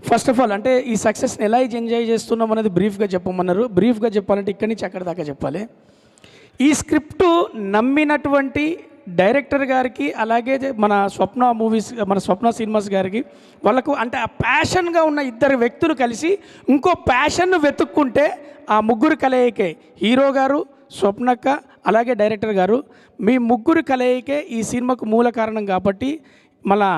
First of all అంటే ఈ సక్సెస్ని ఎలా ఎంజాయ్ చేస్తున్నాం అనేది బ్రీఫ్గా చెప్పమన్నారు. బ్రీఫ్గా చెప్పాలంటే ఇక్కడి నుంచి అక్కడి దాకా చెప్పాలి. ఈ స్క్రిప్టు నమ్మినటువంటి డైరెక్టర్ గారికి, అలాగే మన స్వప్న సినిమాస్ గారికి, వాళ్ళకు అంటే ఆ ప్యాషన్గా ఉన్న ఇద్దరు వ్యక్తులు కలిసి ఇంకో ప్యాషన్ను వెతుక్కుంటే ఆ ముగ్గురు కలయికే హీరో గారు, స్వప్నక్క, అలాగే డైరెక్టర్ గారు, మీ ముగ్గురు కలయికే ఈ సినిమాకు మూల కారణం. కాబట్టి మళ్ళా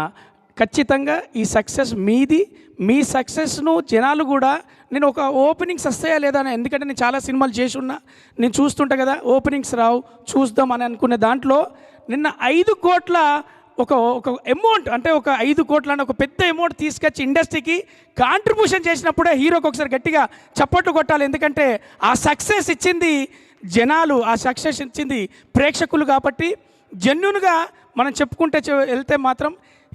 ఖచ్చితంగా ఈ సక్సెస్ మీది. మీ సక్సెస్ను జనాలు కూడా, నేను ఒక ఓపెనింగ్స్ వస్తాయా లేదా అని, ఎందుకంటే నేను చాలా సినిమాలు చేసి ఉన్నా, నేను చూస్తుంటా కదా, ఓపెనింగ్స్ రావు చూద్దాం అని అనుకునే దాంట్లో నిన్న 5 కోట్ల ఒక అమౌంట్, అంటే ఒక 5 కోట్ల అని ఒక పెద్ద అమౌంట్ తీసుకొచ్చి ఇండస్ట్రీకి కాంట్రిబ్యూషన్ చేసినప్పుడే హీరోకి ఒకసారి గట్టిగా చప్పట్లు కొట్టాలి. ఎందుకంటే ఆ సక్సెస్ ఇచ్చింది జనాలు, ఆ సక్సెస్ ఇచ్చింది ప్రేక్షకులు. కాబట్టి జెన్యూన్గా మనం చెప్పుకుంటే వెళ్తే మాత్రం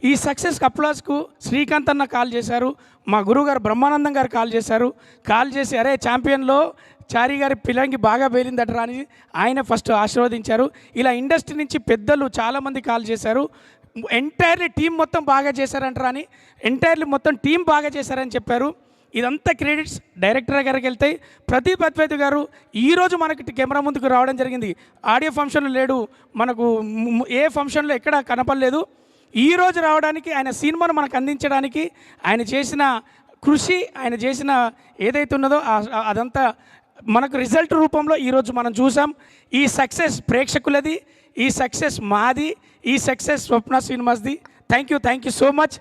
ఈ సక్సెస్ అప్లాస్కు శ్రీకాంత్ అన్న కాల్ చేశారు, మా గురువుగారు బ్రహ్మానందం గారు కాల్ చేసి అరే ఛాంపియన్లో చారీ గారి పిల్లంగి బాగా పేలిందటరా అని ఆయన ఫస్ట్ ఆశీర్వదించారు. ఇలా ఇండస్ట్రీ నుంచి పెద్దలు చాలామంది కాల్ చేశారు, ఎంటైర్లీ టీం మొత్తం బాగా చేశారంటారా అని, ఎంటైర్లీ మొత్తం టీం బాగా చేశారని చెప్పారు. ఇదంతా క్రెడిట్స్ డైరెక్టర్ గారికి వెళ్తాయి. ప్రదీప్ అద్వైత్ గారు ఈరోజు మనకి కెమెరా ముందుకు రావడం జరిగింది. ఆడియో ఫంక్షన్లో లేడు, మనకు ఏ ఫంక్షన్లో ఎక్కడ కనపడలేదు. ఈరోజు రావడానికి, ఆయన సినిమాను మనకు అందించడానికి ఆయన చేసిన కృషి, ఆయన చేసిన ఏదైతే ఉన్నదో అదంతా మనకు రిజల్ట్ రూపంలో ఈరోజు మనం చూసాం. ఈ సక్సెస్ ప్రేక్షకులది, ఈ సక్సెస్ మాది, ఈ సక్సెస్ స్వప్న సినిమాస్ది. Thank you so much.